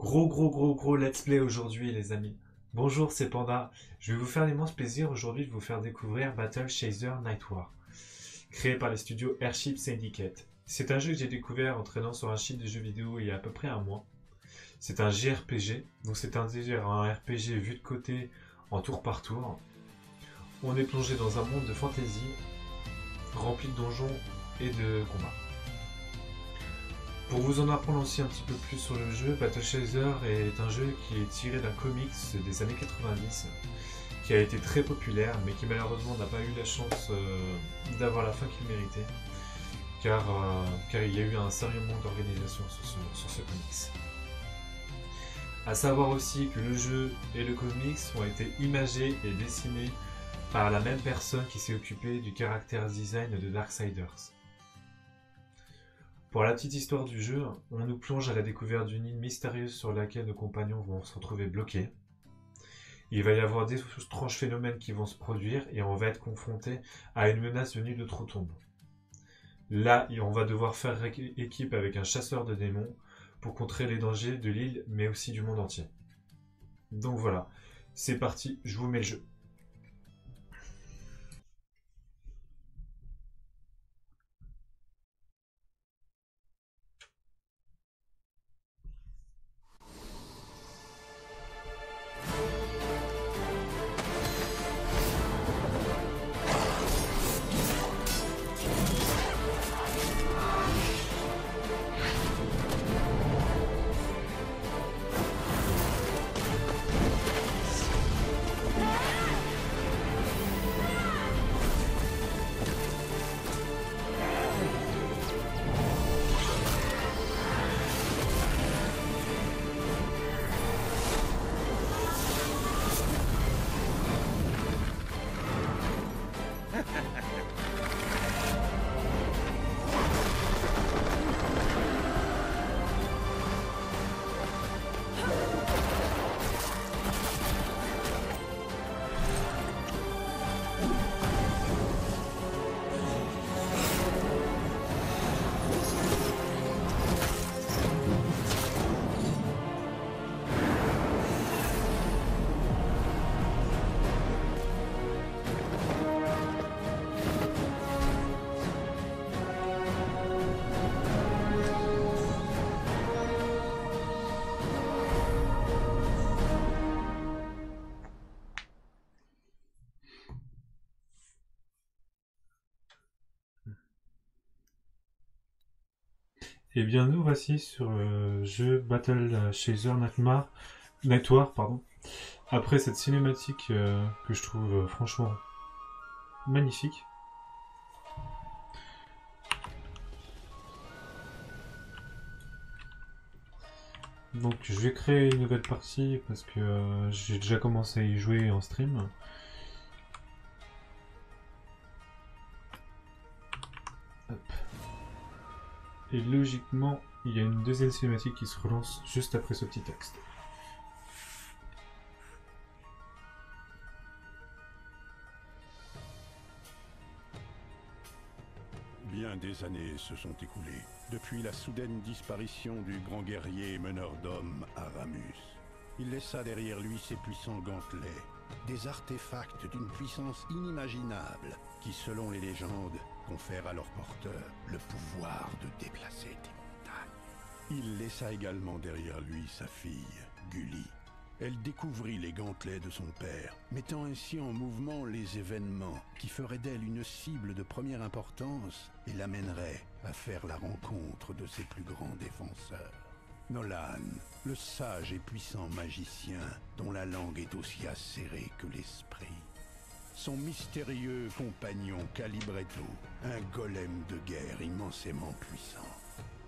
Gros let's play aujourd'hui les amis. Bonjour, c'est Panda. Je vais vous faire l'immense plaisir aujourd'hui de vous faire découvrir Battle Chaser Night War, créé par les studios Airship Syndicate. C'est un jeu que j'ai découvert en traînant sur un site de jeux vidéo il y a à peu près un mois. C'est un JRPG, donc c'est un RPG vu de côté en tour par tour. On est plongé dans un monde de fantasy rempli de donjons et de combats. Pour vous en apprendre aussi un petit peu plus sur le jeu, Battle Chaser est un jeu qui est tiré d'un comics des années 90 qui a été très populaire mais qui malheureusement n'a pas eu la chance d'avoir la fin qu'il méritait car il y a eu un sérieux manque d'organisation sur ce comics. A savoir aussi que le jeu et le comics ont été imagés et dessinés par la même personne qui s'est occupée du character design de Darksiders. Pour la petite histoire du jeu, on nous plonge à la découverte d'une île mystérieuse sur laquelle nos compagnons vont se retrouver bloqués. Il va y avoir d'étranges phénomènes qui vont se produire et on va être confronté à une menace venue d'outre-tombe. Là, on va devoir faire équipe avec un chasseur de démons pour contrer les dangers de l'île mais aussi du monde entier. Donc voilà, c'est parti, je vous mets le jeu. Et bien nous voici sur le jeu Battle Chaser Night War, pardon. Après cette cinématique que je trouve franchement magnifique. Donc je vais créer une nouvelle partie parce que j'ai déjà commencé à y jouer en stream. Hop. Et logiquement, il y a une deuxième cinématique qui se relance juste après ce petit texte. Bien des années se sont écoulées depuis la soudaine disparition du grand guerrier et meneur d'hommes Aramus. Il laissa derrière lui ses puissants gantelets, des artefacts d'une puissance inimaginable qui, selon les légendes, confèrent à leur porteur le pouvoir de déplacer des montagnes. Il laissa également derrière lui sa fille, Gully. Elle découvrit les gantelets de son père, mettant ainsi en mouvement les événements qui feraient d'elle une cible de première importance et l'amèneraient à faire la rencontre de ses plus grands défenseurs. Nolan, le sage et puissant magicien dont la langue est aussi acérée que l'esprit. Son mystérieux compagnon Calibretto, un golem de guerre immensément puissant.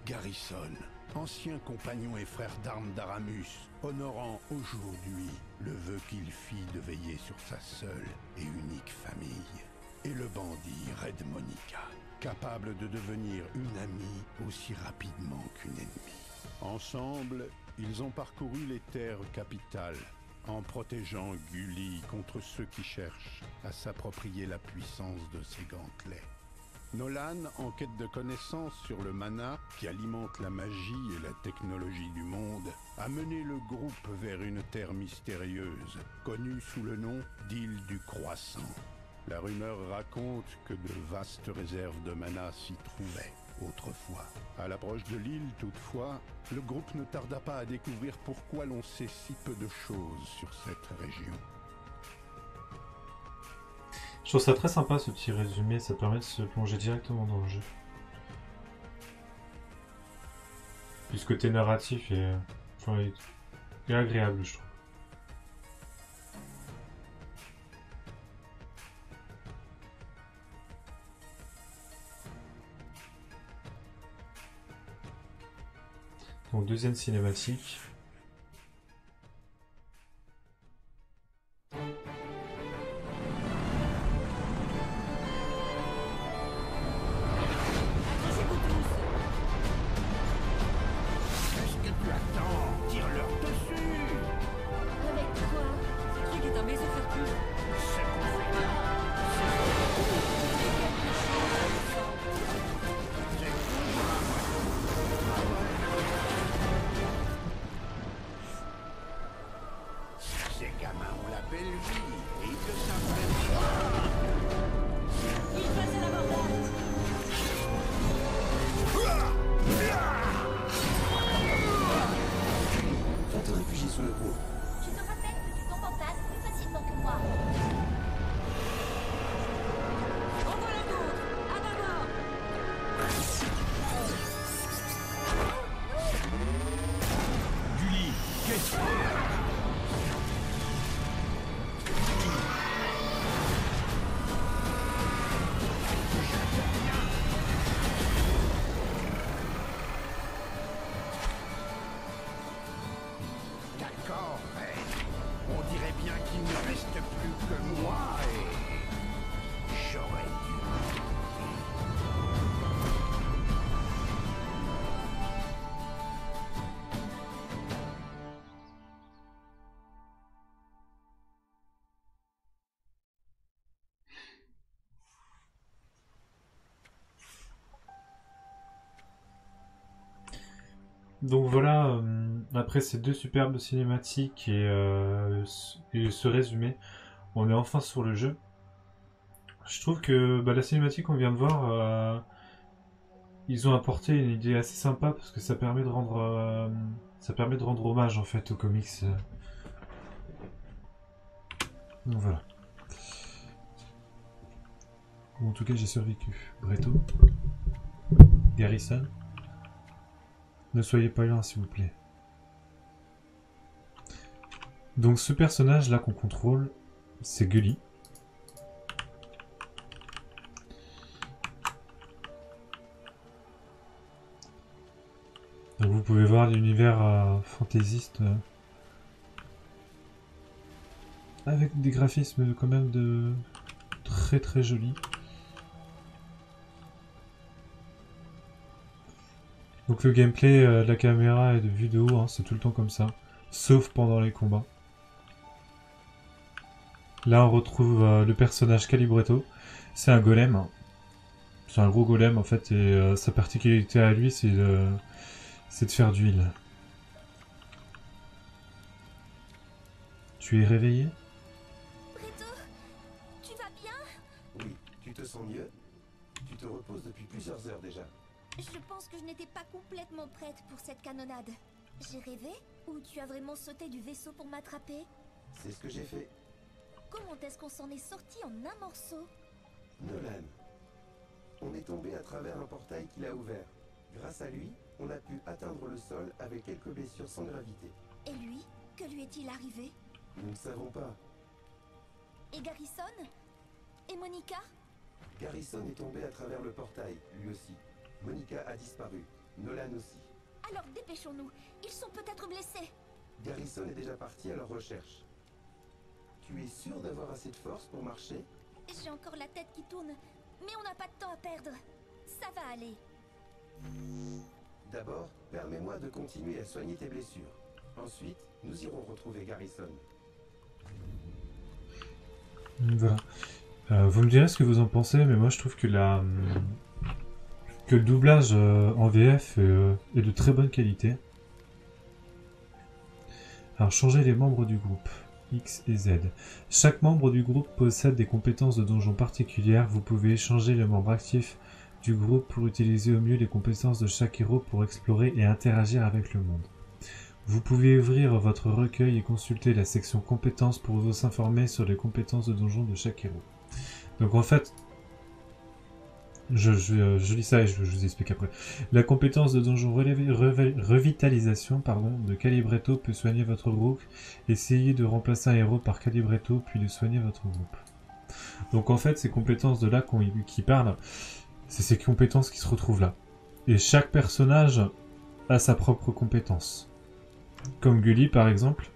Garrison, ancien compagnon et frère d'armes d'Aramus, honorant aujourd'hui le vœu qu'il fit de veiller sur sa seule et unique famille. Et le bandit Red Monica, capable de devenir une amie aussi rapidement qu'une ennemie. Ensemble, ils ont parcouru les terres capitales, en protégeant Gully contre ceux qui cherchent à s'approprier la puissance de ses gantelets. Nolan, en quête de connaissances sur le mana qui alimente la magie et la technologie du monde, a mené le groupe vers une terre mystérieuse, connue sous le nom d'île du Croissant. La rumeur raconte que de vastes réserves de mana s'y trouvaient autrefois. À l'approche de l'île, toutefois, le groupe ne tarda pas à découvrir pourquoi l'on sait si peu de choses sur cette région. Je trouve ça très sympa ce petit résumé, ça permet de se plonger directement dans le jeu. Puis ce côté narratif est, est agréable, je trouve. Donc deuxième cinématique. Donc voilà, après ces deux superbes cinématiques et ce résumé, on est enfin sur le jeu. Je trouve que la cinématique qu'on vient de voir, ils ont apporté une idée assez sympa parce que ça permet de rendre hommage en fait aux comics. Donc voilà. Bon, en tout cas j'ai survécu. Bretto. Garrison. Ne soyez pas là, s'il vous plaît. Donc ce personnage là qu'on contrôle, c'est Gully. Donc vous pouvez voir l'univers fantaisiste avec des graphismes quand même de très très jolis. Donc le gameplay de la caméra et de vue de haut, hein, c'est tout le temps comme ça, sauf pendant les combats. Là on retrouve le personnage Calibretto, c'est un golem, hein. C'est un gros golem en fait, et sa particularité à lui c'est de faire d'huile. Tu es réveillé? Bretto, tu vas bien? Oui, tu te sens mieux? Tu te reposes depuis plusieurs heures déjà. Je pense que je n'étais pas complètement prête pour cette canonnade. J'ai rêvé? Ou tu as vraiment sauté du vaisseau pour m'attraper? C'est ce que j'ai fait. Comment est-ce qu'on s'en est sorti en un morceau? Nolan. On est tombé à travers un portail qu'il a ouvert. Grâce à lui, on a pu atteindre le sol avec quelques blessures sans gravité. Et lui? Que lui est-il arrivé? Nous ne savons pas. Et Garrison? Et Monica? Garrison est tombé à travers le portail, lui aussi. Monica a disparu. Nolan aussi. Alors dépêchons-nous. Ils sont peut-être blessés. Garrison est déjà parti à leur recherche. Tu es sûr d'avoir assez de force pour marcher? J'ai encore la tête qui tourne. Mais on n'a pas de temps à perdre. Ça va aller. D'abord, permets-moi de continuer à soigner tes blessures. Ensuite, nous irons retrouver Garrison. Voilà. Vous me direz ce que vous en pensez, mais moi je trouve que que le doublage en VF est de très bonne qualité. Alors, changer les membres du groupe. X et Z. Chaque membre du groupe possède des compétences de donjon particulières. Vous pouvez échanger les membres actifs du groupe pour utiliser au mieux les compétences de chaque héros pour explorer et interagir avec le monde. Vous pouvez ouvrir votre recueil et consulter la section compétences pour vous informer sur les compétences de donjon de chaque héros. Donc en fait, je lis ça et je vous explique après. La compétence de donjon revitalisation de Calibretto peut soigner votre groupe. Essayez de remplacer un héros par Calibretto puis de soigner votre groupe. Donc en fait, ces compétences de là qui parlent, c'est ces compétences qui se retrouvent là. Et chaque personnage a sa propre compétence. Comme Gully par exemple.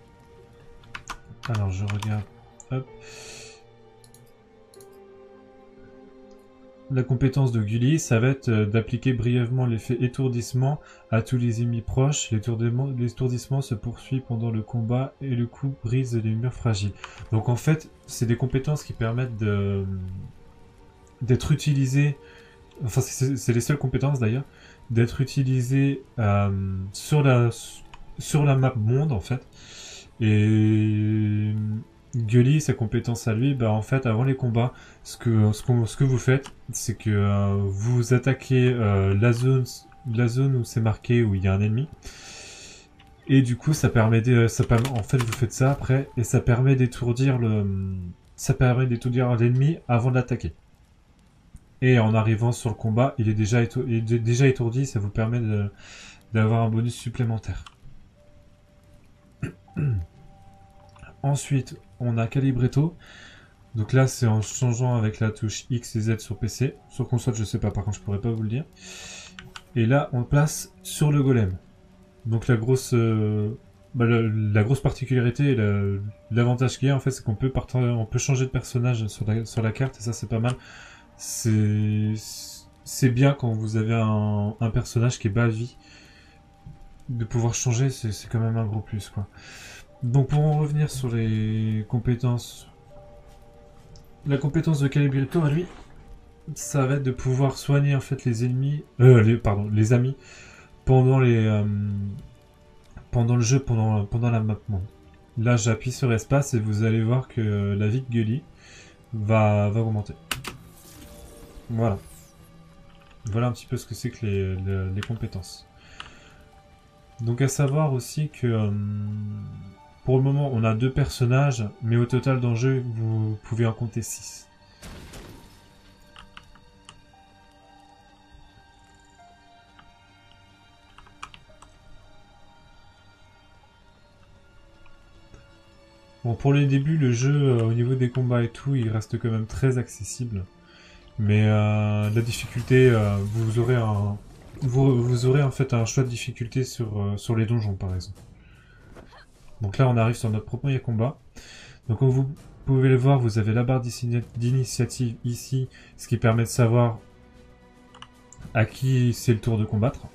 Alors je regarde. Hop. La compétence de Gully, ça va être d'appliquer brièvement l'effet étourdissement à tous les ennemis proches. L'étourdissement se poursuit pendant le combat et le coup brise les murs fragiles. Donc en fait, c'est des compétences qui permettent d'être utilisées, enfin c'est les seules compétences d'ailleurs, d'être utilisées sur la map monde en fait. Et Gully, sa compétence à lui, bah en fait avant les combats, ce que vous faites, c'est que vous attaquez la zone où c'est marqué où il y a un ennemi. Et du coup ça permet en fait vous faites ça après et ça permet d'étourdir l'ennemi avant de l'attaquer. Et en arrivant sur le combat, il est déjà étourdi, ça vous permet d'avoir un bonus supplémentaire. Ensuite, on a Calibretto. Donc là, c'est en changeant avec la touche X et Z sur PC. Sur console, je sais pas, par contre, je pourrais pas vous le dire. Et là, on place sur le golem. Donc la grosse particularité, l'avantage qu'il y a, en fait, c'est qu'on peut changer de personnage sur la carte, et ça, c'est pas mal. C'est bien quand vous avez un personnage qui est bas à vie. De pouvoir changer, c'est quand même un gros plus, quoi. Donc pour en revenir sur les compétences, la compétence de Calibretto à lui, ça va être de pouvoir soigner en fait les ennemis, les amis pendant le jeu, pendant la map monde. Là j'appuie sur espace et vous allez voir que la vie de Gully va augmenter. Voilà. Voilà un petit peu ce que c'est que les compétences. Donc à savoir aussi que pour le moment on a 2 personnages, mais au total dans le jeu vous pouvez en compter 6. Bon, pour les débuts, le jeu au niveau des combats et tout, il reste quand même très accessible. Mais la difficulté, vous aurez en fait un choix de difficulté sur les donjons par exemple. Donc là on arrive sur notre premier combat. Donc comme vous pouvez le voir, vous avez la barre d'initiative ici, ce qui permet de savoir à qui c'est le tour de combattre.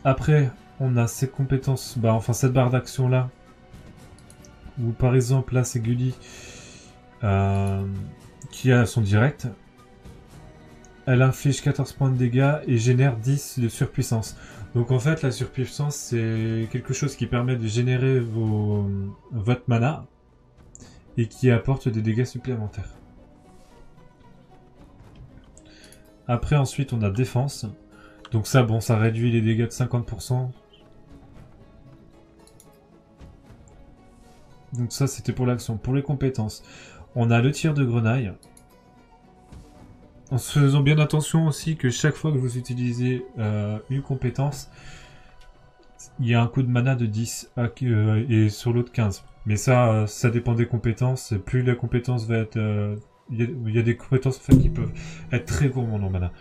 Après on a ces compétences, cette barre d'action là, où par exemple là c'est Gully qui a son direct. Elle inflige 14 points de dégâts et génère 10 de surpuissance. Donc en fait la surpuissance c'est quelque chose qui permet de générer votre mana et qui apporte des dégâts supplémentaires. Après ensuite on a défense. Donc ça ça réduit les dégâts de 50%. Donc ça c'était pour l'action. Pour les compétences, on a le tir de grenaille. En se faisant bien attention aussi que chaque fois que vous utilisez une compétence, il y a un coup de mana de 10 et sur l'autre 15. Mais ça dépend des compétences. Plus la compétence va être... il y a des compétences en fait, qui peuvent être très gourmandes en mana.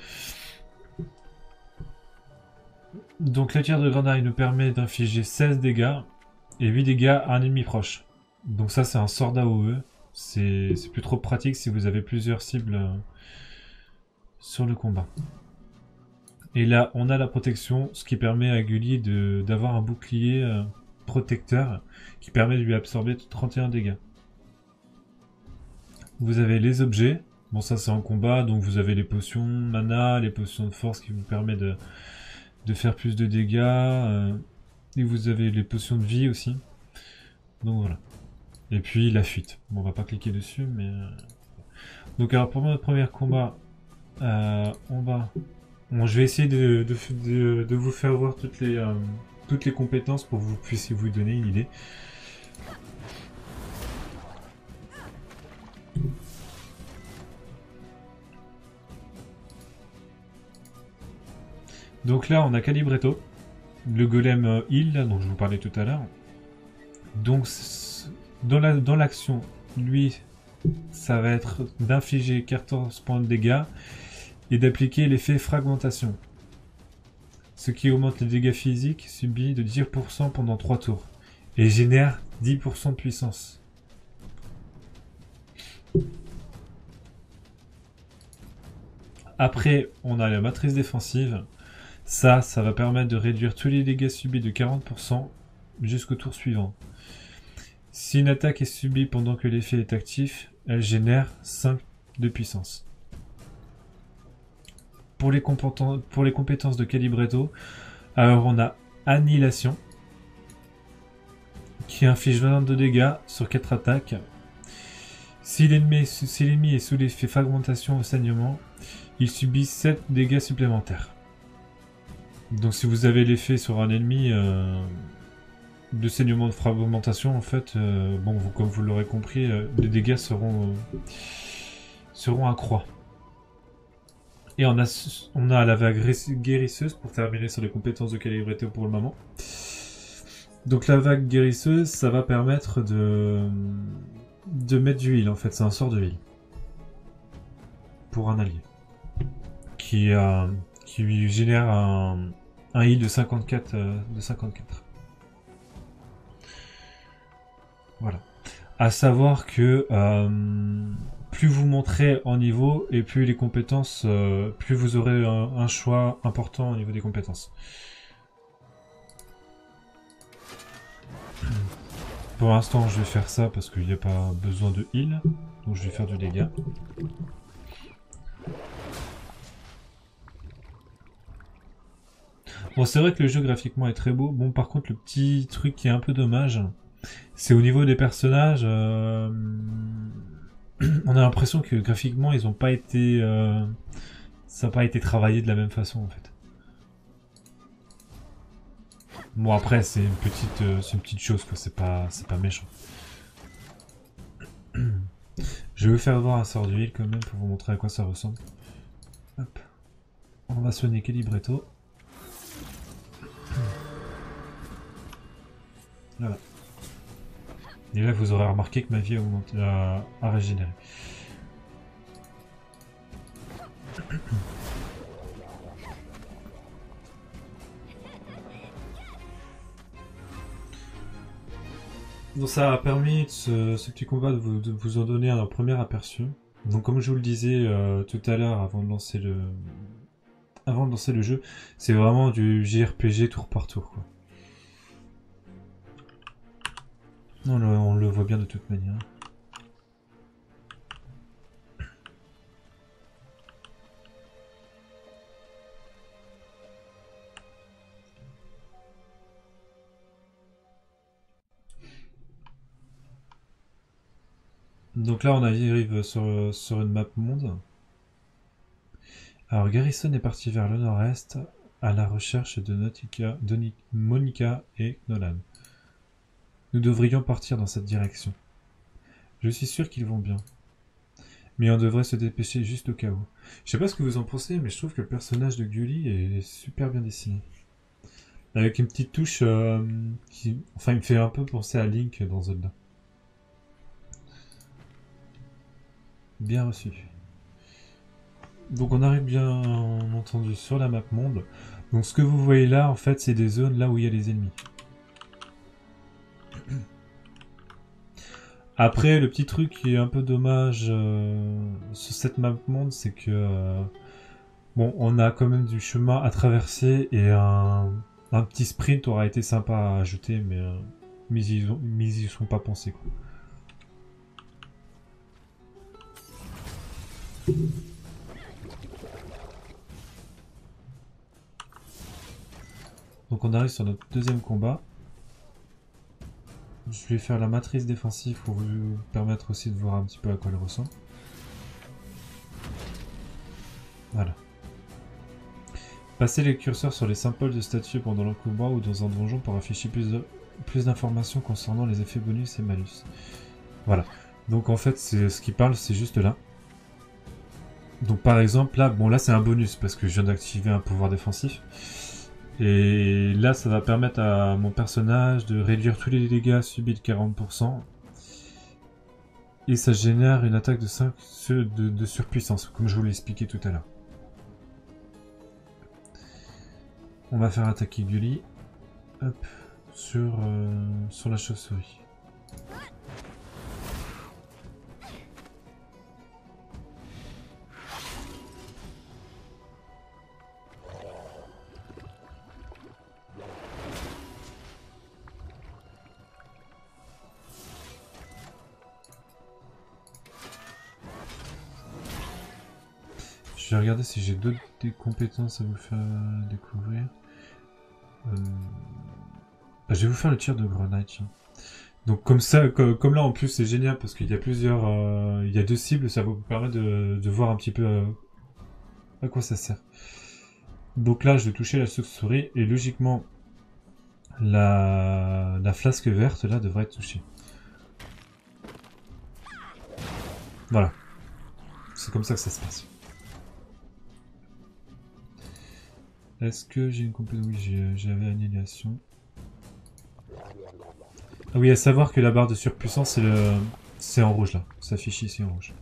Donc le tir de grenaille nous permet d'infliger 16 dégâts et 8 dégâts à un ennemi proche. Donc ça c'est un sort d'AOE. C'est plus trop pratique si vous avez plusieurs cibles... sur le combat. Et là on a la protection, ce qui permet à Gully d'avoir un bouclier protecteur qui permet de lui absorber 31 dégâts. Vous avez les objets, Bon, ça c'est en combat, donc vous avez les potions mana, les potions de force qui vous permettent de faire plus de dégâts. Et vous avez les potions de vie aussi. Donc voilà. Et puis la fuite. Bon, on va pas cliquer dessus, mais... Donc alors pour notre premier combat, on va... Bon, je vais essayer de vous faire voir toutes les compétences pour que vous puissiez vous donner une idée. Donc là, on a Calibretto, le golem heal, là, dont je vous parlais tout à l'heure. Donc, dans l'action, lui, ça va être d'infliger 14 points de dégâts et d'appliquer l'effet fragmentation. Ce qui augmente les dégâts physiques subis de 10% pendant 3 tours et génère 10% de puissance. Après, on a la matrice défensive. Ça va permettre de réduire tous les dégâts subis de 40% jusqu'au tour suivant. Si une attaque est subie pendant que l'effet est actif, elle génère 5 de puissance. Pour les compétences de Calibretto, alors on a Annihilation, qui inflige 22 dégâts sur 4 attaques. Si l'ennemi est sous l'effet fragmentation ou saignement, il subit 7 dégâts supplémentaires. Donc si vous avez l'effet sur un ennemi de saignement de fragmentation, en fait, bon, comme vous l'aurez compris, les dégâts seront à croix. Et on a la vague guérisseuse pour terminer sur les compétences de Calibretto pour le moment. Donc la vague guérisseuse, ça va permettre de mettre du heal, en fait, c'est un sort de heal. Pour un allié. Qui lui génère un heal de 54. Voilà. À savoir que plus vous monterez en niveau et plus les compétences, plus vous aurez un choix important au niveau des compétences. Pour l'instant, je vais faire ça parce qu'il n'y a pas besoin de heal, donc je vais faire du dégât. Bon, c'est vrai que le jeu graphiquement est très beau. Bon, par contre, le petit truc qui est un peu dommage, c'est au niveau des personnages. On a l'impression que graphiquement, ils ont pas été, ça n'a pas été travaillé de la même façon en fait. Bon, après, c'est une petite chose, quoi. C'est pas méchant. Je vais vous faire voir un sort d'huile quand même pour vous montrer à quoi ça ressemble. Hop. On va soigner Calibretto. Voilà. Et là, vous aurez remarqué que ma vie a régénéré. Donc ça a permis ce petit combat de vous en donner un premier aperçu. Donc comme je vous le disais tout à l'heure avant de lancer le jeu, c'est vraiment du JRPG tour par tour, quoi. On le voit bien de toute manière. Donc là on arrive sur une map monde. Alors Garrison est parti vers le nord-est à la recherche de Monica et Nolan. Nous devrions partir dans cette direction. Je suis sûr qu'ils vont bien. Mais on devrait se dépêcher juste au cas où. Je sais pas ce que vous en pensez, mais je trouve que le personnage de Gully est super bien dessiné. Avec une petite touche qui... Enfin, il me fait un peu penser à Link dans Zelda. Bien reçu. Donc on arrive bien entendu sur la map monde. Donc ce que vous voyez là, en fait, c'est des zones là où il y a les ennemis. Après, le petit truc qui est un peu dommage sur cette map monde, c'est que bon, on a quand même du chemin à traverser et un petit sprint aura été sympa à ajouter, mais ils y sont pas pensés, quoi. Donc on arrive sur notre deuxième combat. Je vais faire la matrice défensive pour vous permettre aussi de voir un petit peu à quoi elle ressemble. Voilà. Passez les curseurs sur les symboles de statues pendant le combat ou dans un donjon pour afficher plus d'informations concernant les effets bonus et malus. Voilà. Donc en fait, ce qui parle, c'est juste là. Donc par exemple, là, bon là c'est un bonus parce que je viens d'activer un pouvoir défensif. Et là, ça va permettre à mon personnage de réduire tous les dégâts subis de 40%. Et ça génère une attaque de 5 de surpuissance, comme je vous l'ai expliqué tout à l'heure. On va faire attaquer Gully. Hop, sur la chauve-souris. Je vais regarder si j'ai d'autres compétences à vous faire découvrir. Je vais vous faire le tir de grenade. Tiens. Donc comme ça, comme là en plus c'est génial parce qu'il y a plusieurs, il y a 2 cibles, ça vous permet de voir un petit peu à quoi ça sert. Donc là je vais toucher la chauve-souris et logiquement la flasque verte là devrait être touchée. Voilà. C'est comme ça que ça se passe. Est-ce que j'ai une compétence? Oui, j'avais annihilation. Ah oui, à savoir que la barre de surpuissance, c'est en rouge là. Ça s'affiche ici en rouge.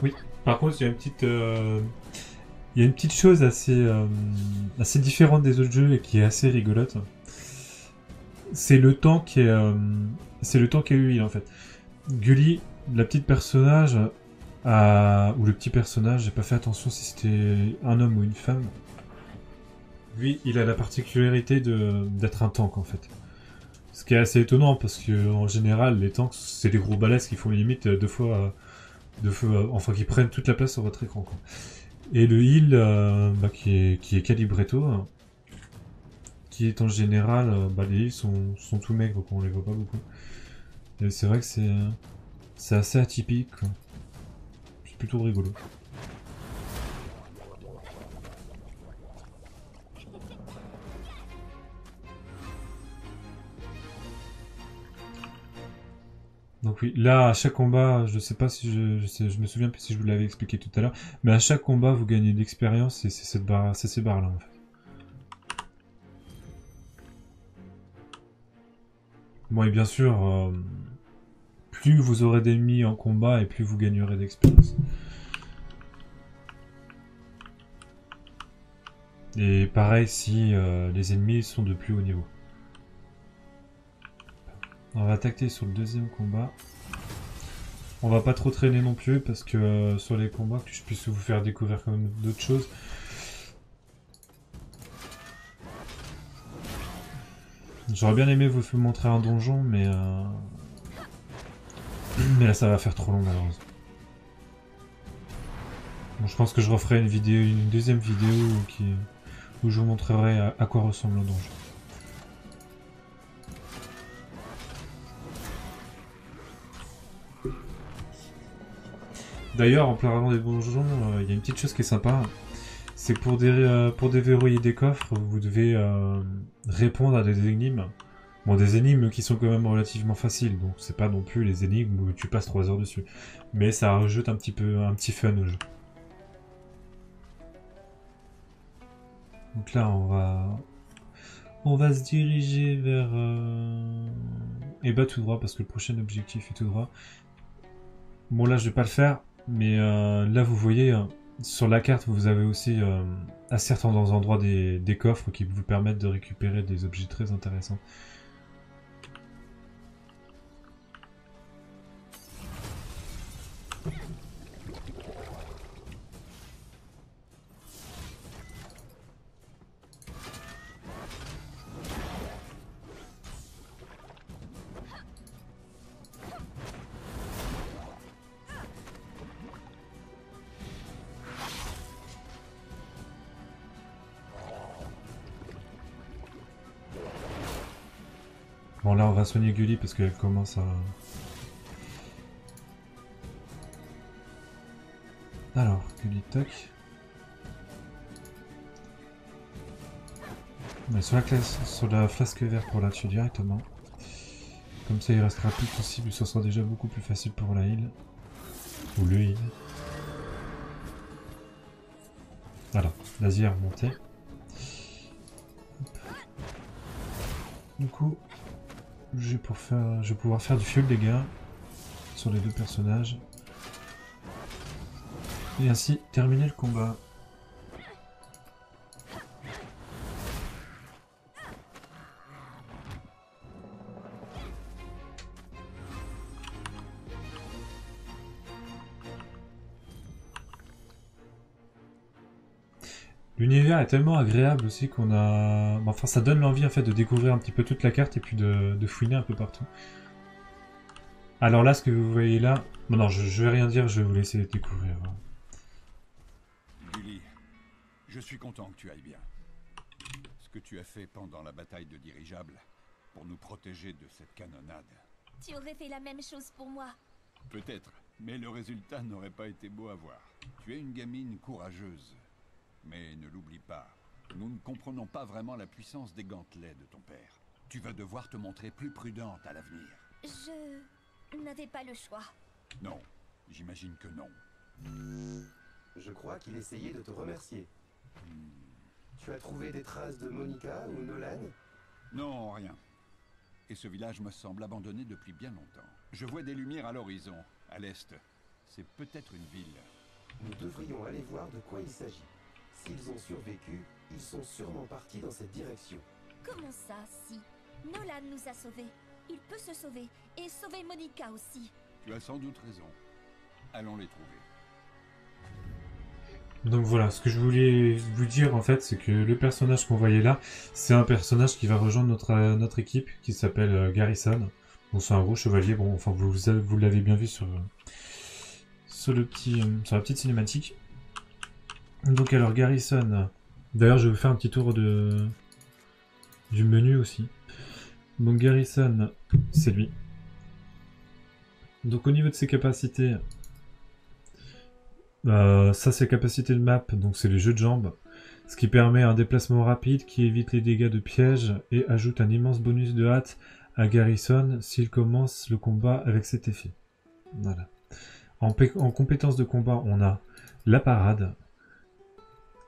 Oui, par contre, il y a une petite chose assez différente des autres jeux et qui est assez rigolote. C'est le temps qui est UI en fait. Gully, la petite personnage, ou le petit personnage, j'ai pas fait attention si c'était un homme ou une femme. Lui, il a la particularité d'être un tank en fait. Ce qui est assez étonnant parce que en général, les tanks, c'est des gros balaises qui font limite deux fois, enfin qui prennent toute la place sur votre écran. Quoi. Et le heal, qui est calibretto, qui est en général, les heals sont tout maigres, quoi, on les voit pas beaucoup. Et c'est vrai que c'est assez atypique, quoi. C'est plutôt rigolo. Donc oui, là à chaque combat, je sais pas si je me souviens plus si je vous l'avais expliqué tout à l'heure, mais à chaque combat vous gagnez de l'expérience et c'est ces barres là en fait. Bon et bien sûr, plus vous aurez d'ennemis en combat et plus vous gagnerez d'expérience. Et pareil si les ennemis sont de plus haut niveau. On va attaquer sur le deuxième combat. On va pas trop traîner non plus parce que sur les combats que je puisse vous faire découvrir quand même d'autres choses. J'aurais bien aimé vous montrer un donjon mais là ça va faire trop long malheureusement. Bon, je pense que je referai une deuxième vidéo où je vous montrerai à quoi ressemble un donjon. D'ailleurs, en parlant des donjons, il y a une petite chose qui est sympa. C'est pour déverrouiller des coffres, vous devez répondre à des énigmes. Bon, des énigmes qui sont quand même relativement faciles, donc c'est pas non plus les énigmes où tu passes 3 heures dessus. Mais ça rajoute un petit fun au jeu. Donc là, on va se diriger vers... Et bah tout droit, parce que le prochain objectif est tout droit. Bon là, je vais pas le faire. Mais là vous voyez sur la carte vous avez aussi à certains endroits des coffres qui vous permettent de récupérer des objets très intéressants. Bon là on va soigner Gully parce qu'elle commence à... Alors, Gully toc. Mais sur la flasque verte pour la tuer directement. Comme ça il restera plus possible, ce sera déjà beaucoup plus facile pour la heal. Ou le heal. Voilà, l'Asie est remontée. Du coup, je vais pouvoir faire du fuel dégâts sur les deux personnages. Et ainsi terminer le combat. L'univers est tellement agréable aussi qu'on a... Enfin, ça donne l'envie en fait de découvrir un petit peu toute la carte et puis de fouiner un peu partout. Alors là, ce que vous voyez là... Bon, non, je vais rien dire, je vais vous laisser découvrir. Gully, je suis content que tu ailles bien. Ce que tu as fait pendant la bataille de dirigeables pour nous protéger de cette canonnade. Tu aurais fait la même chose pour moi. Peut-être, mais le résultat n'aurait pas été beau à voir. Tu es une gamine courageuse. Mais ne l'oublie pas, nous ne comprenons pas vraiment la puissance des gantelets de ton père. Tu vas devoir te montrer plus prudente à l'avenir. Je n'avais pas le choix. Non, j'imagine que non. Je crois qu'il essayait de te remercier. Tu as trouvé des traces de Monica ou Nolan? Non, rien. Et ce village me semble abandonné depuis bien longtemps. Je vois des lumières à l'horizon, à l'est. C'est peut-être une ville. Nous devrions aller voir de quoi il s'agit. S'ils ont survécu, ils sont sûrement partis dans cette direction. Comment ça, si Nolan nous a sauvés. Il peut se sauver. Et sauver Monica aussi. Tu as sans doute raison. Allons les trouver. Donc voilà, ce que je voulais vous dire en fait, c'est que le personnage qu'on voyait là, c'est un personnage qui va rejoindre notre équipe, qui s'appelle Garrison. Bon, c'est un gros chevalier, bon, enfin vous l'avez bien vu sur la petite cinématique. Donc alors Garrison, d'ailleurs je vais vous faire un petit tour du menu aussi. Donc Garrison, c'est lui. Donc au niveau de ses capacités, ça c'est capacité de map, donc c'est les jeux de jambes. Ce qui permet un déplacement rapide qui évite les dégâts de piège et ajoute un immense bonus de hâte à Garrison s'il commence le combat avec cet effet. Voilà. En compétence de combat, on a la parade,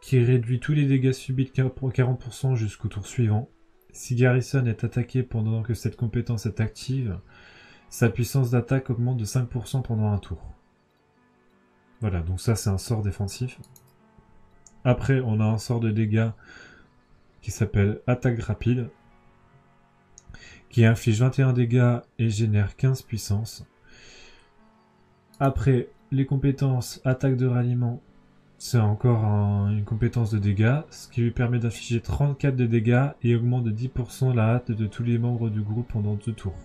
qui réduit tous les dégâts subis de 40% jusqu'au tour suivant. Si Garrison est attaqué pendant que cette compétence est active, sa puissance d'attaque augmente de 5% pendant un tour. Voilà, donc ça c'est un sort défensif. Après, on a un sort de dégâts qui s'appelle Attaque rapide, qui inflige 21 dégâts et génère 15 puissance. Après, les compétences Attaque de ralliement, c'est encore une compétence de dégâts, ce qui lui permet d'infliger 34 de dégâts et augmente de 10% la hâte de tous les membres du groupe pendant 2 tours.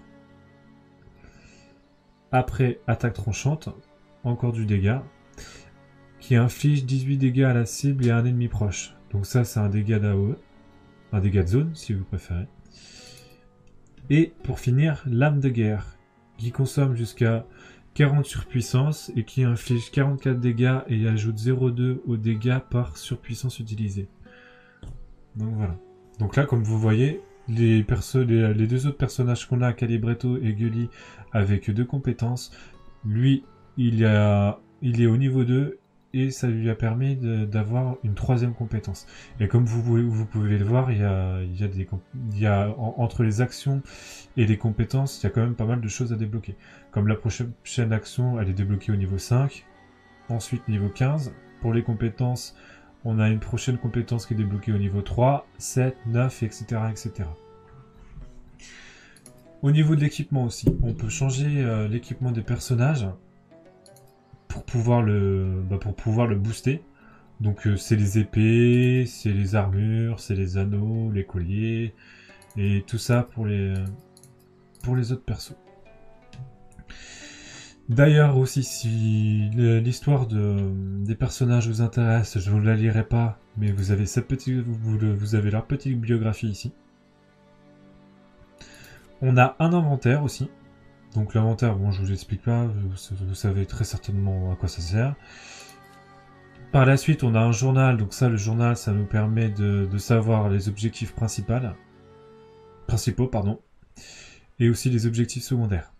Après, Attaque tranchante, encore du dégât, qui inflige 18 dégâts à la cible et à un ennemi proche. Donc ça, c'est un dégât d'AOE, un dégât de zone, si vous préférez. Et pour finir, Lame de guerre, qui consomme jusqu'à 40 surpuissance et qui inflige 44 dégâts et ajoute 0,2 aux dégâts par surpuissance utilisée. Donc voilà. Donc là, comme vous voyez, les deux autres personnages qu'on a, Calibretto et Gully, avec 2 compétences, lui, il est au niveau 2 et ça lui a permis d'avoir une 3e compétence. Et comme vous pouvez le voir, entre les actions et les compétences, il y a quand même pas mal de choses à débloquer. Comme la prochaine action, elle est débloquée au niveau 5, ensuite niveau 15. Pour les compétences, on a une prochaine compétence qui est débloquée au niveau 3, 7, 9, etc. etc. Au niveau de l'équipement aussi, on peut changer l'équipement des personnages pour pouvoir le booster. Donc c'est les épées, c'est les armures, c'est les anneaux, les colliers, et tout ça pour les autres persos. D'ailleurs aussi, si l'histoire des personnages vous intéresse, je ne vous la lirai pas, mais vous avez leur petite biographie ici. On a un inventaire aussi. Donc l'inventaire, bon, je vous explique pas, vous savez très certainement à quoi ça sert. Par la suite, on a un journal. Donc ça, le journal, ça nous permet de savoir les objectifs principaux, pardon, et aussi les objectifs secondaires.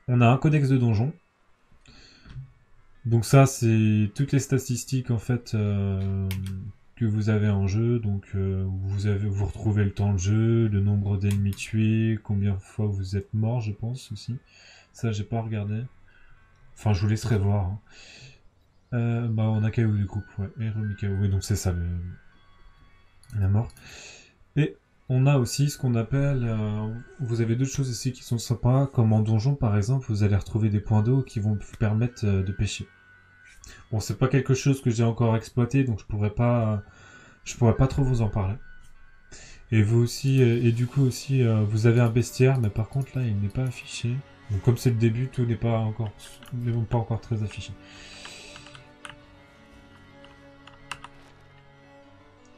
On a un codex de donjon. Donc ça, c'est toutes les statistiques en fait que vous avez en jeu. Donc vous retrouvez le temps de jeu, le nombre d'ennemis tués, combien de fois vous êtes mort, je pense aussi. Ça, j'ai pas regardé. Enfin, je vous laisserai voir. Hein. Bah, on a KO du groupe, ouais. Et Romikao, oui, donc c'est ça la mort. Et on a aussi ce qu'on appelle... vous avez d'autres choses ici qui sont sympas, comme en donjon par exemple, vous allez retrouver des points d'eau qui vont vous permettre de pêcher. Bon, c'est pas quelque chose que j'ai encore exploité, donc je pourrais pas trop vous en parler. Et vous aussi, et du coup aussi, vous avez un bestiaire, mais par contre là, il n'est pas affiché. Donc comme c'est le début, tout n'est pas encore très affiché.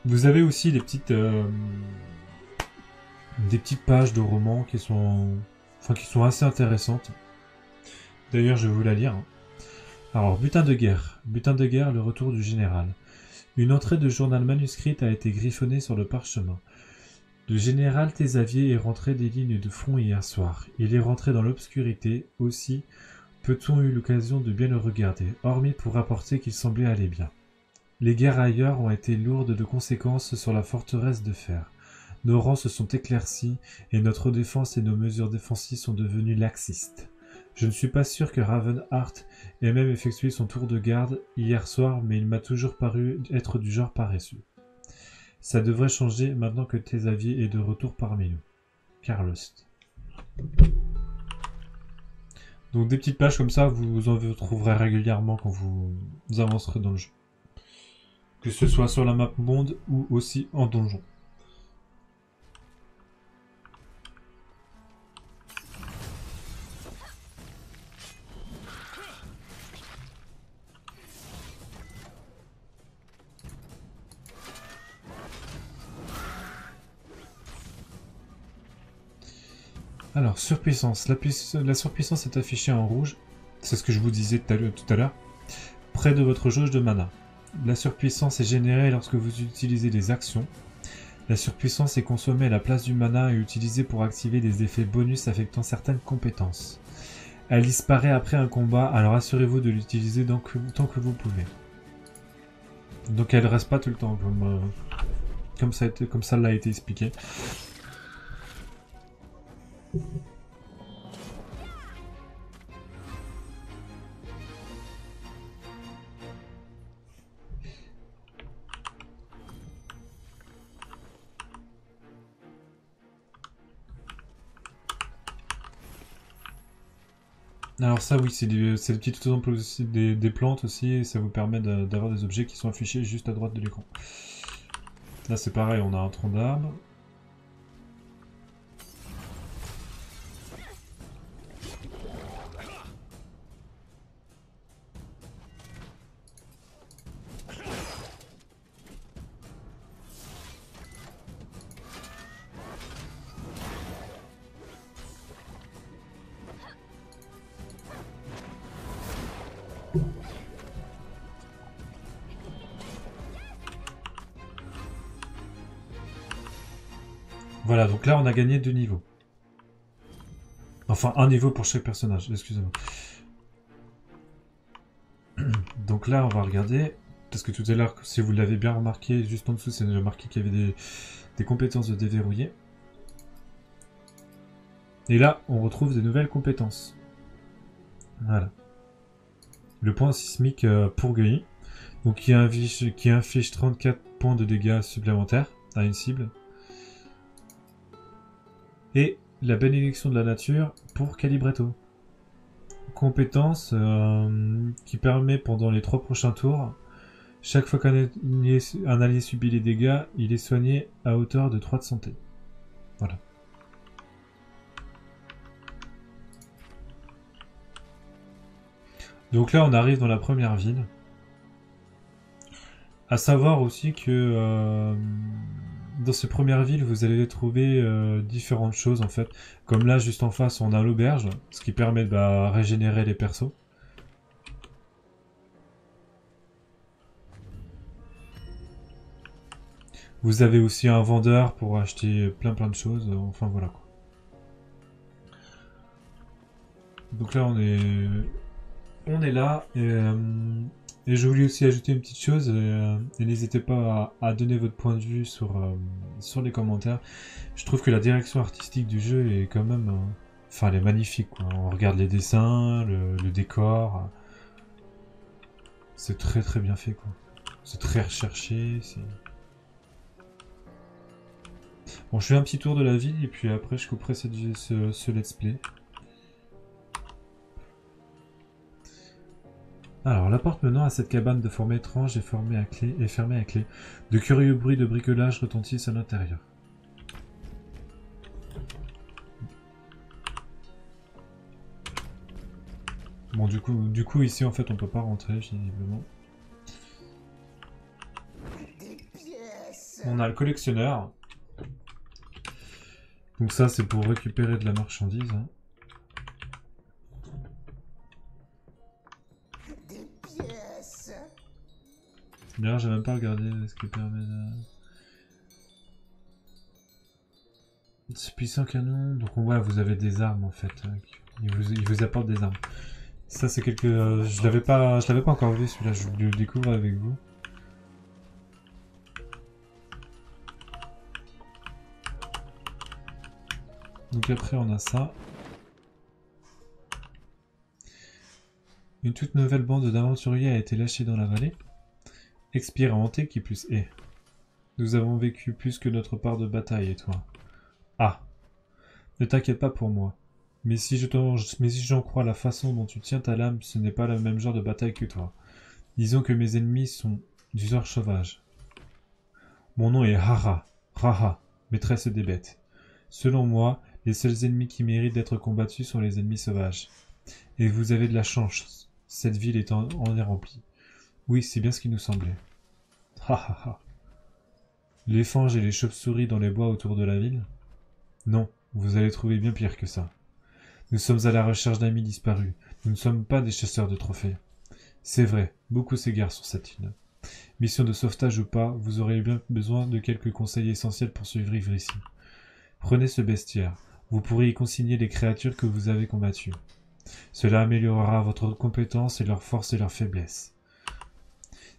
Vous avez aussi des petites pages de romans qui sont assez intéressantes. D'ailleurs, je vais vous la lire. Alors, butin de guerre, le retour du général. Une entrée de journal manuscrite a été griffonnée sur le parchemin. Le général Thésavier est rentré des lignes de front hier soir. Il est rentré dans l'obscurité. Aussi, peu-t-on eu l'occasion de bien le regarder, hormis pour rapporter qu'il semblait aller bien. Les guerres ailleurs ont été lourdes de conséquences sur la forteresse de fer. Nos rangs se sont éclaircis et notre défense et nos mesures défensives sont devenues laxistes. Je ne suis pas sûr que Ravenheart ait même effectué son tour de garde hier soir, mais il m'a toujours paru être du genre paresseux. Ça devrait changer maintenant que Thésavier est de retour parmi nous. Carlost. Donc des petites pages comme ça, vous en trouverez régulièrement quand vous avancerez dans le jeu. Que ce soit sur la map monde ou aussi en donjon. Alors, surpuissance. La surpuissance est affichée en rouge. C'est ce que je vous disais tout à l'heure. Près de votre jauge de mana. La surpuissance est générée lorsque vous utilisez des actions. La surpuissance est consommée à la place du mana et utilisée pour activer des effets bonus affectant certaines compétences. Elle disparaît après un combat, alors assurez-vous de l'utiliser tant que vous pouvez. Donc elle ne reste pas tout le temps, comme ça l'a été expliqué. Alors ça oui, c'est des petits exemples aussi des plantes aussi, et ça vous permet d'avoir des objets qui sont affichés juste à droite de l'écran. Là c'est pareil, on a un tronc d'arbre. Voilà, donc là on a gagné 2 niveaux. Enfin, un niveau pour chaque personnage, excusez-moi. Donc là on va regarder, parce que tout à l'heure, si vous l'avez bien remarqué, juste en dessous c'est marqué qu'il y avait des compétences de déverrouiller. Et là on retrouve des nouvelles compétences. Voilà. Le point sismique pour Guy, donc qui inflige 34 points de dégâts supplémentaires à une cible. Et la bénédiction de la nature pour Calibretto. Compétence qui permet pendant les 3 prochains tours, chaque fois qu'un allié subit les dégâts, il est soigné à hauteur de 3 de santé. Voilà. Donc là on arrive dans la première ville. À savoir aussi que dans ces premières villes, vous allez trouver différentes choses en fait. Comme là, juste en face, on a l'auberge, ce qui permet de régénérer les persos. Vous avez aussi un vendeur pour acheter plein de choses, enfin voilà quoi. Donc là on est là, et je voulais aussi ajouter une petite chose, et n'hésitez pas à donner votre point de vue sur les commentaires. Je trouve que la direction artistique du jeu est quand même, enfin elle est magnifique quoi. On regarde les dessins, le décor, c'est très bien fait quoi. C'est très recherché, Bon, je fais un petit tour de la ville et puis après je couperai ce let's play. Alors, la porte menant à cette cabane de forme étrange est fermée à clé. De curieux bruits de bricolage retentissent à l'intérieur. Bon, du coup, ici, en fait, on peut pas rentrer, visiblement. On a le collectionneur. Donc ça, c'est pour récupérer de la marchandise. Hein. D'ailleurs, j'ai même pas regardé ce qui permet de... C'est puissant canon. Donc ouais, vous avez des armes en fait. Il vous apporte des armes. Ça c'est quelque... je l'avais pas encore vu celui-là, je le découvre avec vous. Donc après on a ça. Une toute nouvelle bande d'aventuriers a été lâchée dans la vallée. Expérimenté qui plus est. Nous avons vécu plus que notre part de bataille et toi. Ah. Ne t'inquiète pas pour moi. Mais si j'en crois la façon dont tu tiens ta lame, ce n'est pas le même genre de bataille que toi. Disons que mes ennemis sont d'usage sauvage. Mon nom est Hara, Raha, maîtresse des bêtes. Selon moi, les seuls ennemis qui méritent d'être combattus sont les ennemis sauvages. Et vous avez de la chance, cette ville en est remplie. Oui, c'est bien ce qui nous semblait. Ha ha ha. Les fanges et les chauves-souris dans les bois autour de la ville? Non, vous allez trouver bien pire que ça. Nous sommes à la recherche d'amis disparus. Nous ne sommes pas des chasseurs de trophées. C'est vrai, beaucoup s'égarent sur cette île. Mission de sauvetage ou pas, vous aurez bien besoin de quelques conseils essentiels pour survivre ici. Prenez ce bestiaire. Vous pourrez y consigner les créatures que vous avez combattues. Cela améliorera votre compétence et leur force et leur faiblesse.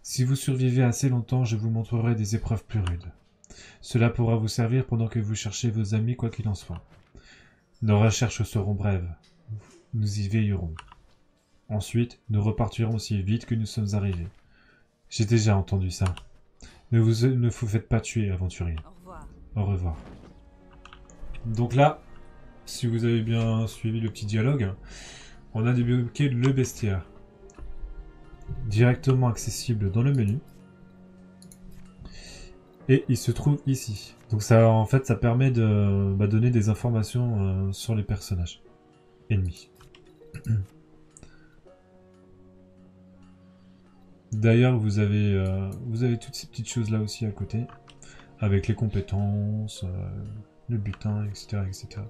Si vous survivez assez longtemps, je vous montrerai des épreuves plus rudes. Cela pourra vous servir pendant que vous cherchez vos amis quoi qu'il en soit. Nos recherches seront brèves. Nous y veillerons. Ensuite, nous repartirons aussi vite que nous sommes arrivés. J'ai déjà entendu ça. Ne vous faites pas tuer, aventurier. Au revoir. Au revoir. Donc là, si vous avez bien suivi le petit dialogue, on a débloqué le bestiaire. Directement accessible dans le menu. Et il se trouve ici. Donc ça, en fait, ça permet de donner des informations sur les personnages ennemis. D'ailleurs, vous avez toutes ces petites choses là aussi à côté, avec les compétences, le butin, etc., etc.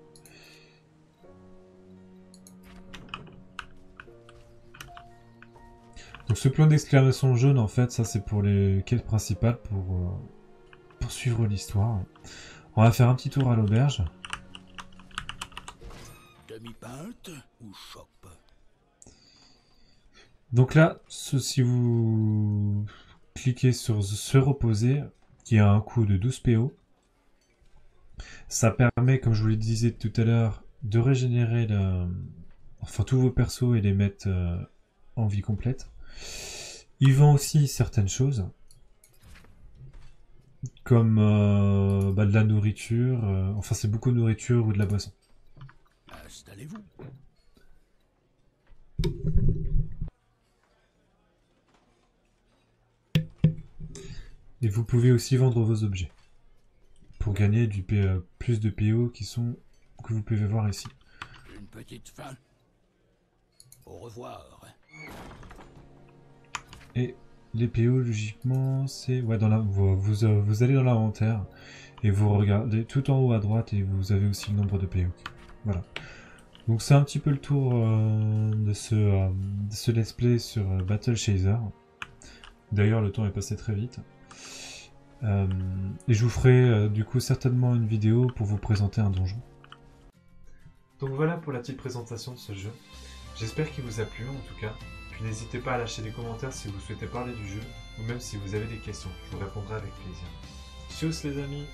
Donc ce point d'exclamation jaune, en fait, ça c'est pour les quêtes principales, pour suivre l'histoire. On va faire un petit tour à l'auberge. Demi-pinte ou chope? Donc là, si vous cliquez sur se reposer, qui a un coût de 12 PO, ça permet, comme je vous le disais tout à l'heure, de régénérer tous vos persos et les mettre en vie complète. Il vend aussi certaines choses, comme de la nourriture, enfin c'est beaucoup de nourriture ou de la boisson. Installez-vous. Et vous pouvez aussi vendre vos objets pour gagner plus de PO que vous pouvez voir ici. Une petite fin. Au revoir. Et les PO, logiquement, c'est... Ouais, vous allez dans l'inventaire et vous regardez tout en haut à droite et vous avez aussi le nombre de PO. Voilà. Donc c'est un petit peu le tour de ce let's play sur Battle Chaser. D'ailleurs, le temps est passé très vite. Et je vous ferai du coup certainement une vidéo pour vous présenter un donjon. Donc voilà pour la petite présentation de ce jeu. J'espère qu'il vous a plu en tout cas. Puis n'hésitez pas à lâcher des commentaires si vous souhaitez parler du jeu ou même si vous avez des questions. Je vous répondrai avec plaisir. Tchuss les amis!